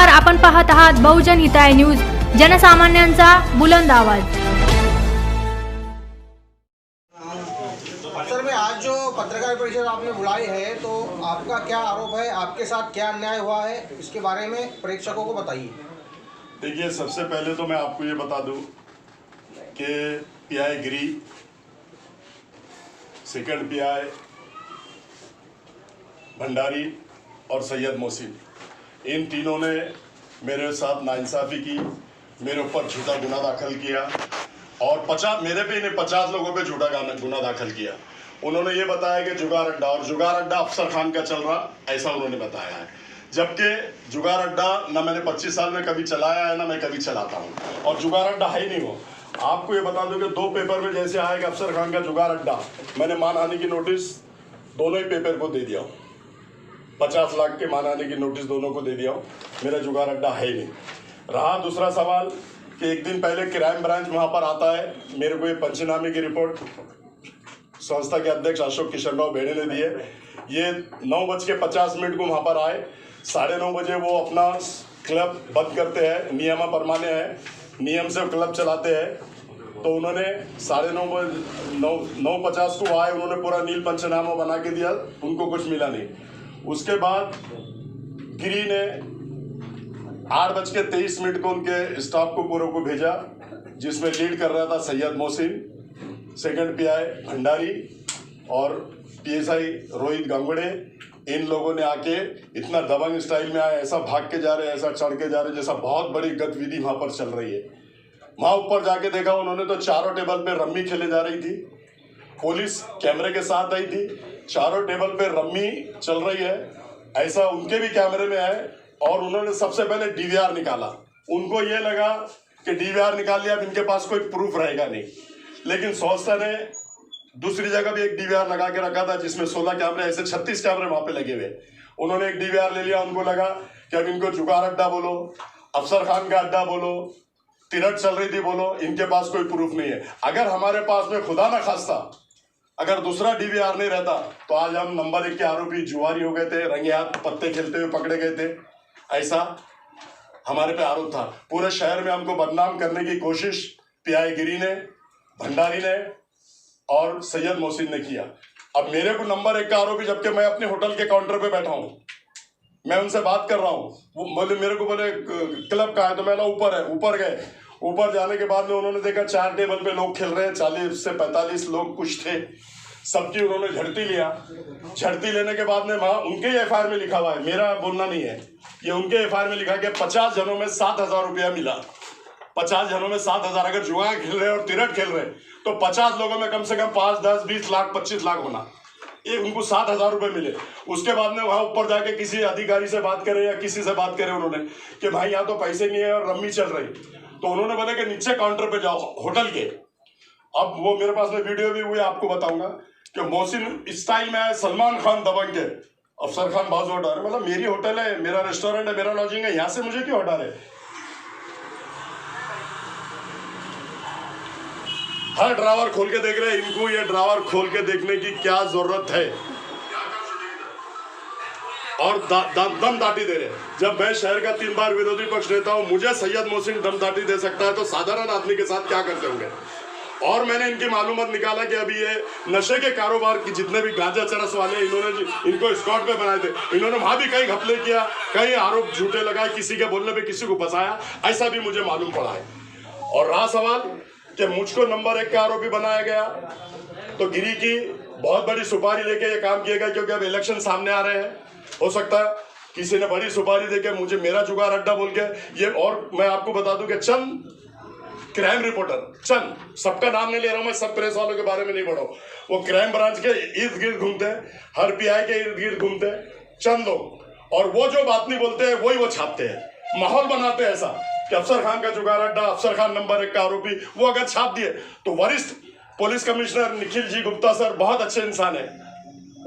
नमस्कार, आपण पाहत आहात बहुजन हिताय न्यूज, जनसामान्यांचा बुलंद आवाज। सर, मैं आज जो पत्रकार परिषद आपने बुलाई है, तो आपका क्या आरोप है, आपके साथ क्या अन्याय हुआ है, इसके बारे में प्रेक्षकों को बताइए। देखिए, सबसे पहले तो मैं आपको ये बता दूं कि पीआई गिरी, सेकंड पीआई भंडारी और सैयद मोहसिन, इन तीनों ने मेरे साथ नाइंसाफ़ी की, मेरे ऊपर झूठा गुना दाखिल किया और 50 लोगों पे झूठा गुना दाखिल किया। उन्होंने ये बताया कि जुगार अड्डा अफसर खान का चल रहा, ऐसा उन्होंने बताया है, जबकि जुगार अड्डा ना मैंने 25 साल में कभी चलाया है, ना मैं कभी चलाता हूँ, और जुगार अड्डा है ही नहीं वो। आपको ये बता दूं कि 2 पेपर में जैसे आएगा अफसर खान का जुगार अड्डा, मैंने मानहानि की नोटिस दोनों ही पेपर को दे दिया हूँ, 50 लाख के मानहानि की नोटिस दोनों को दे दिया हूँ। मेरा जुगार अड्डा है ही नहीं। रहा दूसरा सवाल कि एक दिन पहले क्राइम ब्रांच वहाँ पर आता है, मेरे को ये पंचनामे की रिपोर्ट संस्था के अध्यक्ष अशोक किशन राव बेड़े ने दी है। ये 9:50 को वहाँ पर आए, 9:30 बजे वो अपना क्लब बंद करते हैं, नियम परमाने हैं, नियम से क्लब चलाते हैं। तो उन्होंने 9:50 को आए, उन्होंने पूरा नील पंचनामा बना के दिया, उनको कुछ मिला नहीं। उसके बाद गिरी ने 8:23 को उनके स्टाफ को पूरे को भेजा, जिसमें लीड कर रहा था सैयद मोहसिन, सेकंड पीआई भंडारी और पीएसआई रोहित गांगुड़े। इन लोगों ने आके इतना दबंग स्टाइल में आए, ऐसा भाग के जा रहे, ऐसा चढ़ के जा रहे, जैसा बहुत बड़ी गतिविधि वहाँ पर चल रही है। वहाँ ऊपर जाके देखा उन्होंने तो चारों टेबल पे रम्मी खेले जा रही थी, पुलिस कैमरे के साथ आई थी, चारों टेबल पे रम्मी चल रही है, ऐसा उनके भी कैमरे में है। और उन्होंने सबसे पहले डीवीआर निकाला, उनको ये लगा कि डीवीआर निकाल लिया, अब इनके पास कोई प्रूफ रहेगा नहीं। लेकिन संस्था ने दूसरी जगह भी एक डीवीआर लगा के रखा था, जिसमें 16 कैमरे, ऐसे 36 कैमरे वहां पे लगे हुए। उन्होंने एक डीवीआर ले लिया, उनको लगा कि अब इनको जुगार अड्डा बोलो, अफसर खान का अड्डा बोलो, तिरट चल रही थी बोलो, इनके पास कोई प्रूफ नहीं है। अगर हमारे पास में खुदा ना खास्ता अगर दूसरा डीवीआर नहीं रहता, तो आज हम नंबर 1 के आरोपी जुआरी हो गए थे, रंगे हाथ पत्ते खेलते हुए पकड़े गए थे। ऐसा हमारे पे आरोप था। पूरे शहर में हमको बदनाम करने की कोशिश पीआई गिरी ने, भंडारी ने और सैयद मोहसिन ने किया। अब मेरे को नंबर 1 का आरोपी, जबकि मैं अपने होटल के काउंटर पे बैठा हूँ, मैं उनसे बात कर रहा हूँ, वो बोले मेरे को बोले क्लब का है, तो मैं ऊपर है। ऊपर गए, ऊपर जाने के बाद में उन्होंने देखा 4 टेबल पे लोग खेल रहे हैं, 40 से 45 लोग कुछ थे, सबकी उन्होंने झड़ती लिया। झड़ती लेने के बाद में वहाँ उनके एफआईआर में लिखा हुआ है, मेरा बोलना नहीं है, ये उनके एफआईआर में लिखा कि 50 जनों में 7,000 रुपया मिला। 50 जनों में 7,000, अगर जुआ खेल रहे और तिरट खेल रहे तो 50 लोगों में कम से कम 5, 10, 20 लाख, 25 लाख होना, ये उनको 7,000 रुपये मिले। उसके बाद में वहाँ ऊपर जाके किसी अधिकारी से बात करे या किसी से बात करे उन्होंने कि भाई यहाँ तो पैसे नहीं है और रम्मी चल रही, तो उन्होंने बोला कि नीचे काउंटर पे जाओ होटल के। अब वो मेरे पास में वीडियो भी हुई, आपको बताऊंगा कि मोहसिन स्टाइल में है, सलमान खान दबंग के, अफसर खान बाजू हटा रहे, मतलब मेरी होटल है, मेरा रेस्टोरेंट है, मेरा लॉजिंग है, यहाँ से मुझे क्यों हटा रहे। हर ड्रावर खोल के देख रहे हैं, इनको ये ड्रावर खोल के देखने की क्या जरूरत है, और दम दाटी दे रहे हैं। जब मैं शहर का 3 बार विरोधी पक्ष नेता हूं, मुझे सैयद मोहसिन दम दाटी दे सकता है, तो साधारण आदमी के साथ क्या करते होंगे। और मैंने इनकी मालूमात निकाला कि अभी ये नशे के कारोबार की जितने भी गांजा चरस वाले, इन्होंने इनको स्कॉट पे बनाए थे, इन्होंने वहां भी कई घपले किया, कई आरोप झूठे लगाए, किसी के बोलने पे किसी को फंसाया, ऐसा भी मुझे मालूम पड़ा है। और रहा सवाल कि मुझको नंबर 1 का आरोपी बनाया गया, तो गिरी की बहुत बड़ी सुपारी लेके ये काम किया गया, क्योंकि अब इलेक्शन सामने आ रहे हैं, हो सकता है किसी ने बड़ी सुपारी देके मुझे मेरा जुगार अड्डा बोल के ये। और मैं आपको बता दूं कि चंद क्राइम रिपोर्टर, चंद, सबका नाम नहीं ले रहा हूं मैं, सब प्रेस वालों के बारे में नहीं पढ़ा, वो क्राइम ब्रांच के इर्द गिर्द घूमते हैं, हर पीआई के इर्द गिर्द घूमते हैं चंद लोग, और वो जो बात नहीं बोलते हैं वही वो छापते हैं, माहौल बनाते हैं ऐसा कि अफसर खान का जुगार अड्डा, अफसर खान नंबर 1 का आरोपी। वो अगर छाप दिए तो वरिष्ठ police commissioner Nikhil ji Gupta sir बहुत अच्छे इंसान है,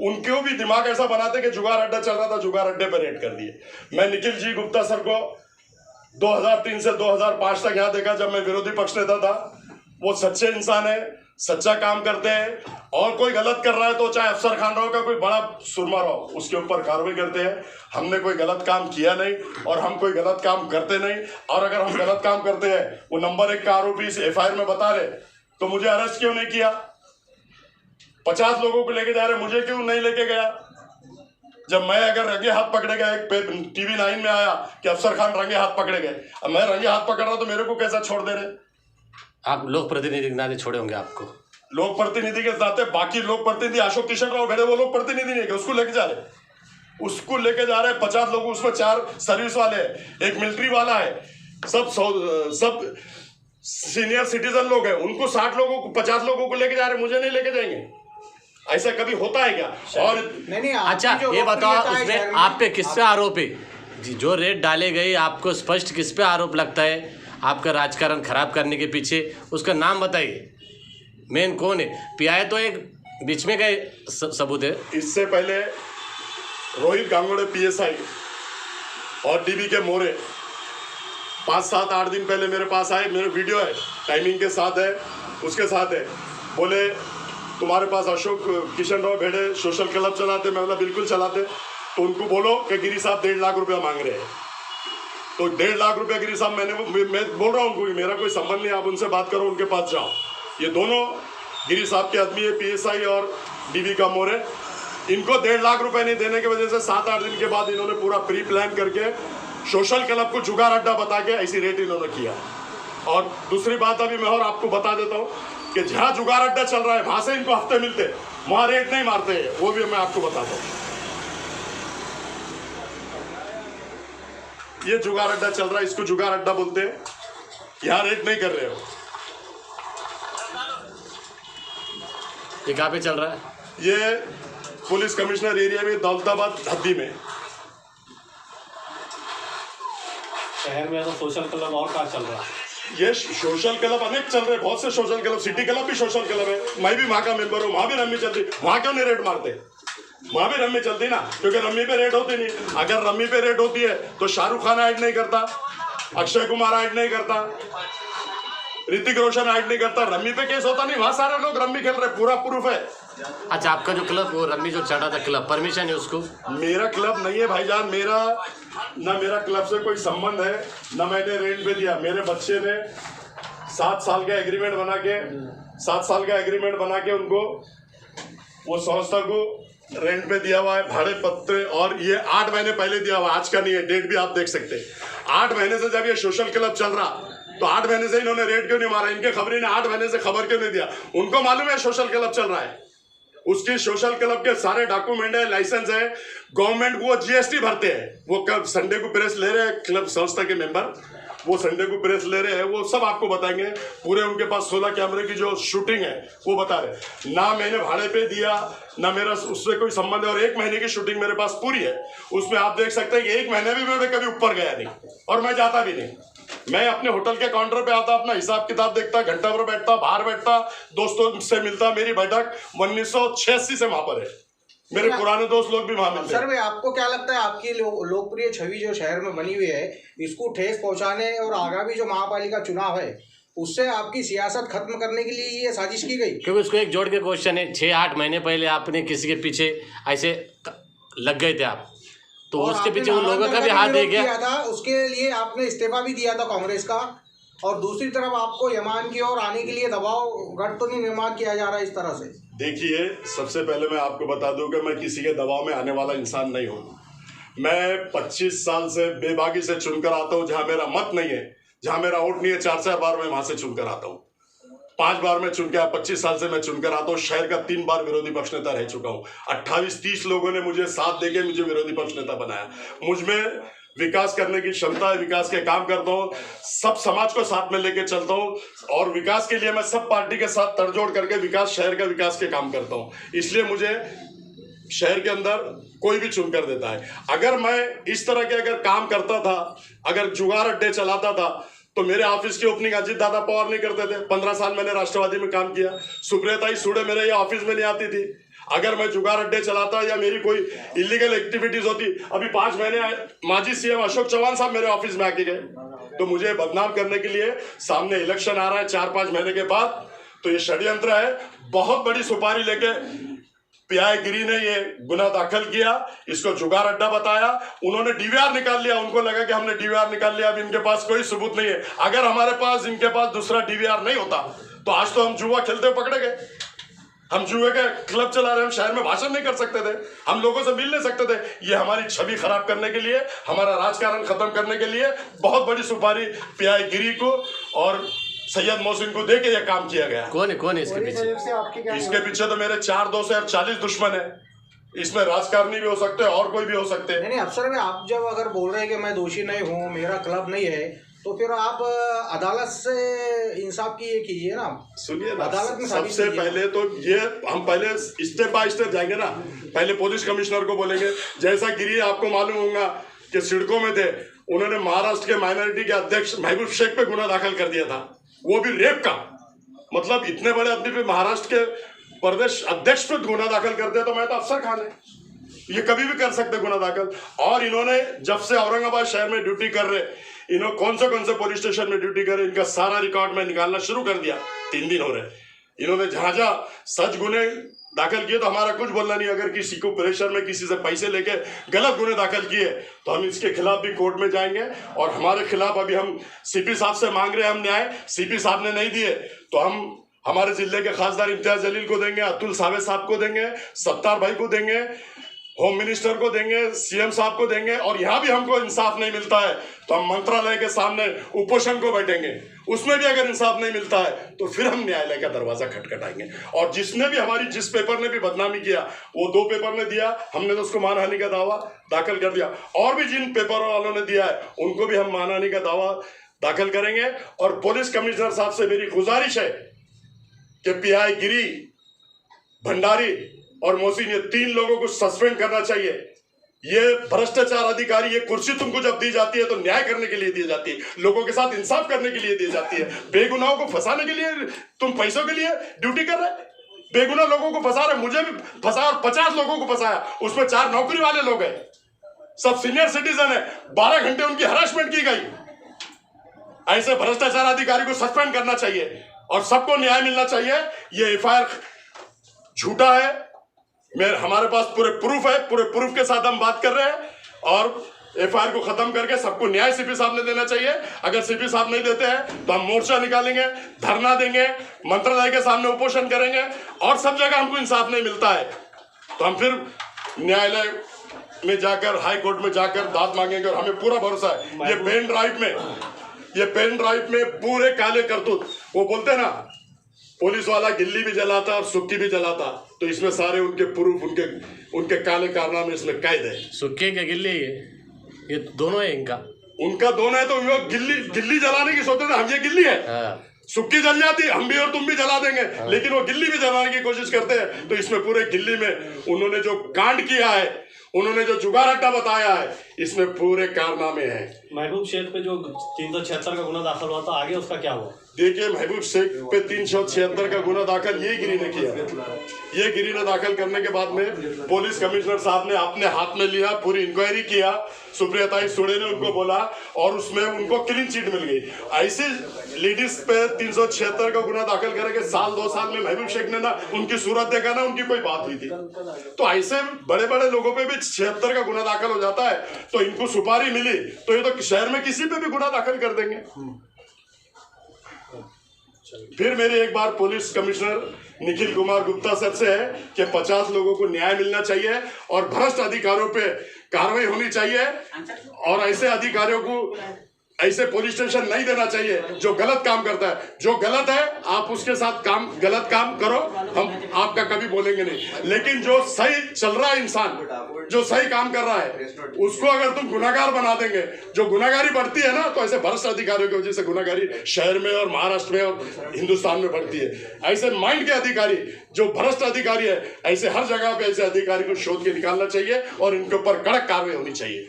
उनको भी दिमाग ऐसा बनाते कि जुगार अड्डा चल रहा था, जुगार अड्डे पर रेड कर दिए। मैं निखिल जी गुप्ता सर को 2003 से 2005 तक यहाँ देखा, जब मैं विरोधी पक्ष नेता था, वो सच्चे इंसान है, सच्चा काम करते हैं, और कोई गलत कर रहा है तो चाहे अफसर खान रहो का कोई बड़ा सुरमा रहो, उसके ऊपर कार्रवाई करते हैं। हमने कोई गलत काम किया नहीं और हम कोई गलत काम करते नहीं, और अगर हम गलत काम करते हैं, वो नंबर 1 का आरोपी इस FIR में बता रहे, तो मुझे अरेस्ट क्यों नहीं किया? 50 लोगों को लेके जा रहे, मुझे क्यों नहीं लेके गया? जब मैं अगर रंगे हाथ पकड़े गए, एक TV 9 में आया कि अफसर खान रंगे हाथ पकड़े गए, अब मैं रंगे हाथ पकड़ रहा तो मेरे को कैसा छोड़ दे रहे? आप लोक प्रतिनिधि के नाते छोड़े होंगे आपको। लोक प्रतिनिधि के नाते बाकी लोक प्रतिनिधि अशोक किशन राव भेड़े, वो लोग प्रतिनिधि नहीं है, उसको लेके जा रहे 50 लोग, उसमें 4 सर्विस वाले हैं, 1 मिलिट्री वाला है, सब सीनियर सिटीजन लोग हैं, उनको 60 लोगों को 50 लोगों को लेके जा रहे, मुझे नहीं लेके जाएंगे। ऐसा कभी होता है क्या? और नहीं, अच्छा ये बताओ, उसमें आप पे किस पे आरोप है? जो रेड डाले गए, आपको स्पष्ट किस पे आरोप लगता है आपका राजकारण खराब करने के पीछे? उसका नाम बताइए, मेन कौन है? PI तो एक बीच में गए सबूत है। इससे पहले रोहित गांगुड़े PSI और DB के मोरे 5, 7, 8 दिन पहले मेरे पास आए, मेरे वीडियो है, टाइमिंग के साथ है, उसके साथ है, बोले तुम्हारे पास अशोक किशन राव भेड़े सोशल क्लब चलाते? मैं बोला बिल्कुल चलाते। तो उनको बोलो कि गिरी साहब 1.5 लाख रुपया मांग रहे हैं। तो 1.5 लाख रुपया गिरी साहब, मैं बोल रहा हूँ उनको, मेरा कोई संबंध नहीं, आप उनसे बात करो, उनके पास जाओ। ये दोनों गिरी साहब के आदमी है, PSI और DB का मोरे। इनको 1.5 लाख रुपए नहीं देने की वजह से 7-8 दिन के बाद इन्होंने पूरा प्री प्लान करके सोशल क्लब को जुगाड़ अड्डा बता के ऐसी रेट इन्होंने किया। और दूसरी बात अभी मैं और आपको बता देता हूँ कि जहाँ जुगाड़ अड्डा चल रहा है वहां से इनको हफ्ते मिलते, वहां रेट नहीं मारते हैं, वो भी मैं आपको बताता हूँ। ये जुगाड़ अड्डा चल रहा है, इसको जुगाड़ अड्डा बोलते हैं, यहाँ रेट नहीं कर रहे हो। ये कहाँ पे चल रहा है? ये पुलिस कमिश्नर एरिया में, दौलताबाद हद्दी में। शहर में तो सोशल क्लब और कहाँ चल रहा है? ये सोशल क्लब अनेक चल रहे हैं, बहुत से सोशल क्लब, सिटी क्लब भी सोशल क्लब है, मैं भी वहां का मेंबर हूँ, वहां भी रम्मी चलती। वहां क्यों नहीं रेट मारते? वहां भी रम्मी चलती ना, क्योंकि रम्मी पे रेट होती नहीं। अगर रम्मी पे रेट होती है तो शाहरुख खान ऐड नहीं करता, अक्षय कुमार ऐड नहीं करता, ऋतिक रोशन ऐड नहीं करता। रम्मी पे केस होता नहीं, वहां सारे लोग रम्मी खेल रहे, पूरा प्रूफ है। अच्छा, आपका जो क्लब, वो रम्मी जो चढ़ा था क्लब, परमिशन है उसको? मेरा क्लब नहीं है भाईजान, मेरा क्लब से कोई संबंध है, ना मैंने रेंट पे दिया। मेरे बच्चे ने 7 साल का एग्रीमेंट बना के उनको वो संस्था को रेंट पे दिया हुआ है, भाड़े पत्र, और ये 8 महीने पहले दिया हुआ, आज का नहीं है, डेट भी आप देख सकते हैं। 8 महीने से जब ये सोशल क्लब चल रहा, तो 8 महीने से इन्होंने रेट क्यों नहीं मारा? इनके खबरी ने 8 महीने से खबर क्यों नहीं दिया? उनको मालूम है सोशल क्लब चल रहा है, उसकी सोशल क्लब के सारे डॉक्यूमेंट है, लाइसेंस है, गवर्नमेंट को वो GST भरते हैं। वो कब संडे को प्रेस ले रहे हैं, क्लब संस्था के मेंबर, वो संडे को प्रेस ले रहे हैं, वो सब आपको बताएंगे। पूरे उनके पास 16 कैमरे की जो शूटिंग है वो बता रहे। ना मैंने भाड़े पे दिया, ना मेरा उससे कोई संबंध है, और 1 महीने की शूटिंग मेरे पास पूरी है। उसमें आप देख सकते हैं कि 1 महीने भी मैं कभी ऊपर गया नहीं, और मैं जाता भी नहीं। मैं अपने होटल के काउंटर पे आता, अपना हिसाब किताब देखता, घंटा भर बैठता, बाहर बैठता, दोस्तों से मिलता। मेरी बैठक 1986 से वहां पर है, मेरे पुराने दोस्त लोग भी वहां मिलते हैं। सर भाई, आपको क्या लगता है आपकी लोकप्रिय छवि जो शहर में बनी हुई है, इसको ठेस पहुंचाने और आगामी जो महापालिका चुनाव है उससे आपकी सियासत खत्म करने के लिए ये साजिश की गई? क्योंकि उसको एक जोड़ के क्वेश्चन है, 6-8 महीने पहले आपने किसी के पीछे ऐसे लग गए थे आप, तो उसके पीछे उन लोगों का भी हाथ दे गया था, उसके लिए आपने इस्तीफा भी दिया था कांग्रेस का, और दूसरी तरफ आपको यमान की ओर आने के लिए दबाव गढ़ तो नहीं निर्माण किया जा रहा है इस तरह से? देखिए, सबसे पहले मैं आपको बता दूं कि मैं किसी के दबाव में आने वाला इंसान नहीं हूँ। मैं 25 साल से बेबाकी से चुनकर आता हूँ, जहाँ मेरा मत नहीं है, जहाँ मेरा वोट नहीं है, 4-4 बार मैं वहां से चुनकर आता हूँ। 5 बार मैं चुन के 25 साल से मैं चुनकर आता हूँ। शहर का 3 बार विरोधी पक्ष नेता रह चुका हूँ। 28-30 लोगों ने मुझे साथ देके मुझे विरोधी पक्ष नेता बनाया। मुझ में विकास करने की क्षमता है, विकास के काम करता हूँ, सब समाज को साथ में लेके चलता हूँ, और विकास के लिए मैं सब पार्टी के साथ तड़जोड़ करके विकास, शहर का विकास के काम करता हूँ। इसलिए मुझे शहर के अंदर कोई भी चुन कर देता है। अगर मैं इस तरह के अगर काम करता था, अगर जुगाड़ अड्डे चलाता था, तो मेरे ऑफिस की ओपनिंग अजीत दादा पवार नहीं करते थे। 15 साल मैंने राष्ट्रवादी में काम किया, सुप्रियता सूड़े मेरे ये ऑफिस में नहीं आती थी। अगर मैं जुगाड़ अड्डे चलाता या मेरी कोई इलीगल एक्टिविटीज होती, अभी 5 महीने माजी CM अशोक चौहान साहब मेरे ऑफिस में आके गए, तो मुझे बदनाम करने के लिए सामने इलेक्शन आ रहा है 4-5 महीने के बाद, तो ये षड्यंत्र है। बहुत बड़ी सुपारी लेके पीआई गिरी ने ये गुना दाखिल किया, इसको जुगार अड्डा बताया। उन्होंने डीवीआर निकाल लिया, उनको लगा कि हमने डीवीआर निकाल लिया, अब इनके पास कोई सबूत नहीं है। अगर हमारे पास इनके पास दूसरा डीवीआर नहीं होता तो आज तो हम जुआ खेलते हुए पकड़े गए। हम जुए के क्लब चला रहे, हम शहर में भाषण नहीं कर सकते थे, हम लोगों से मिल नहीं सकते थे। ये हमारी छवि खराब करने के लिए, हमारा राजकारण खत्म करने के लिए बहुत बड़ी सुपारी पीआई गिरी को और सैयद मोहसिन को दे के यह काम किया गया। कौन है इसके पीछे? इसके पीछे तो मेरे 4 दोस्त और 40 दुश्मन है। इसमें राजकारणी भी हो सकते हैं और कोई भी हो सकते हैं। नहीं अफसर में आप जब अगर बोल रहे हैं कि मैं दोषी नहीं हूँ, मेरा क्लब नहीं है, तो फिर आप अदालत से इंसाफ की ये कीजिए ना। सुनिए ना, अदालत में सबसे पहले तो ये हम पहले स्टेप बाय स्टेप जाएंगे ना। पहले पुलिस कमिश्नर को बोलेंगे, जैसा गिरी आपको मालूम होगा कि सिडको में थे, उन्होंने महाराष्ट्र के माइनॉरिटी के अध्यक्ष महबूब शेख पे गुना दाखिल कर दिया था, वो भी रेप का। मतलब इतने बड़े आदमी पे महाराष्ट्र के प्रदेश अध्यक्ष पे गुना दाखिल करते हैं, तो मैं तो अफसर खान है, ये कभी भी कर सकते गुना दाखिल। और इन्होंने जब से औरंगाबाद शहर में ड्यूटी कर रहे, इन्होंने कौन से पुलिस स्टेशन में ड्यूटी करे, इनका सारा रिकॉर्ड में निकालना शुरू कर दिया। 3 दिन हो रहे। इन्होंने जहां सच गुने दाखिल किए तो हमारा कुछ बोलना नहीं। अगर किसी को प्रेशर में किसी से पैसे लेके गलत गुने दाखिल किए तो हम इसके खिलाफ भी कोर्ट में जाएंगे। और हमारे खिलाफ अभी हम सीपी साहब से मांग रहे हैं हम न्याय, सीपी साहब ने नहीं दिए तो हम हमारे जिले के खासदार इम्तियाज जलील को देंगे, अतुल सावे साहब को देंगे, सत्तार भाई को देंगे, होम मिनिस्टर को देंगे, सीएम साहब को देंगे। और यहाँ भी हमको इंसाफ नहीं मिलता है तो हम मंत्रालय के सामने उपोषण को बैठेंगे, उसमें भी अगर इंसाफ नहीं मिलता है तो फिर हम न्यायालय का दरवाजा खटखटाएंगे। और जिसने भी हमारी, जिस पेपर ने भी बदनामी किया, वो 2 पेपर ने दिया, हमने तो उसको मानहानि का दावा दाखिल कर दिया। और भी जिन पेपर वालों ने दिया है उनको भी हम मानहानि का दावा दाखिल करेंगे। और पुलिस कमिश्नर साहब से मेरी गुजारिश है कि पीआई गिरी, भंडारी और मोहसिन, ये 3 लोगों को सस्पेंड करना चाहिए। ये भ्रष्टाचार अधिकारी, ये कुर्सी तुमको जब दी जाती है तो न्याय करने के लिए दी जाती है, लोगों के साथ इंसाफ करने के लिए दी जाती है। बेगुनाहों को फंसाने के लिए तुम पैसों के लिए ड्यूटी कर रहे, बेगुनाह लोगों को फंसा रहे। मुझे भी फंसा और 50 लोगों को फंसाया, उसमें 4 नौकरी वाले लोग हैं, सब सीनियर सिटीजन है। 12 घंटे उनकी हरासमेंट की गई। ऐसे भ्रष्टाचार अधिकारी को सस्पेंड करना चाहिए और सबको न्याय मिलना चाहिए। ये एफआईआर झूठा है, हमारे पास पूरे प्रूफ है, पूरे प्रूफ के साथ हम बात कर रहे हैं। और एफआईआर को खत्म करके सबको न्याय सीपी साहब ने देना चाहिए। अगर सीपी साहब नहीं देते हैं तो हम मोर्चा निकालेंगे, धरना देंगे, मंत्रालय के सामने उपोषण करेंगे। और सब जगह हमको इंसाफ नहीं मिलता है तो हम फिर न्यायालय में जाकर, हाई कोर्ट में जाकर दाद मांगेंगे। और हमें पूरा भरोसा है, ये पेन ड्राइव में पूरे काले करतूत, वो बोलते हैं ना पुलिस वाला गिल्ली भी जलाता और सुक्की भी जलाता, तो इसमें सारे उनके प्रूफ, उनके काले कारनामे इसमें कैद है। सुक्के क्या गिल्ली है? ये दोनों है उनका दोनों है। तो वो गिल्ली जलाने की सोचते थे, हम ये गिल्ली है, सुक्की जल जाती, हम भी और तुम भी जला देंगे। लेकिन वो गिल्ली भी जलाने की कोशिश करते हैं। तो इसमें पूरे गिल्ली में उन्होंने जो कांड किया है, उन्होंने जो जुगार अड्डा बताया है, इसमें पूरे कारनामे हैं। महबूब शेख पे जो 376 का गुना दाखिल हुआ था, आगे उसका क्या हुआ? देखिए, महबूब शेख पे 376 का गुना दाखिल ये गिरी ने किया। ये गिरी ने दाखिल करने के बाद में पुलिस कमिश्नर साहब ने अपने हाथ में लिया, पूरी इंक्वायरी किया, सुप्रियताई सुड़े ने उनको बोला और उसमें उनको क्लीन चिट मिल गई। ऐसे लेडीज पे 376 का गुना दाखिल करके 1-2 साल में महबूब शेख ने ना उनकी सूरत देखा, ना उनकी कोई बात हुई थी। तो ऐसे बड़े बड़े लोगों पे भी 76 का गुना दाखिल हो जाता है। तो इनको सुपारी मिली तो ये तो शहर में किसी पे भी गुना दाखिल कर देंगे। फिर मेरी एक बार police commissioner Nikhil Kumar Gupta sir से है कि 50 लोगों को न्याय मिलना चाहिए और भ्रष्ट अधिकारियों पे कार्रवाई होनी चाहिए। और ऐसे अधिकारियों को ऐसे पुलिस स्टेशन नहीं देना चाहिए जो गलत काम करता है। जो गलत है आप उसके साथ गलत काम करो, हम आपका कभी बोलेंगे नहीं। लेकिन जो सही चल रहा है इंसान, जो सही काम कर रहा है, उसको अगर तुम गुनाहगार बना देंगे, जो गुनाहगारी बढ़ती है ना, तो ऐसे भ्रष्ट अधिकारियों की वजह से गुनाहगारी शहर में और महाराष्ट्र में और हिंदुस्तान में बढ़ती है। ऐसे माइंड के अधिकारी, जो भ्रष्ट अधिकारी है, ऐसे हर जगह पे ऐसे अधिकारी को शोध के निकालना चाहिए और इनके ऊपर कड़क कार्रवाई होनी चाहिए।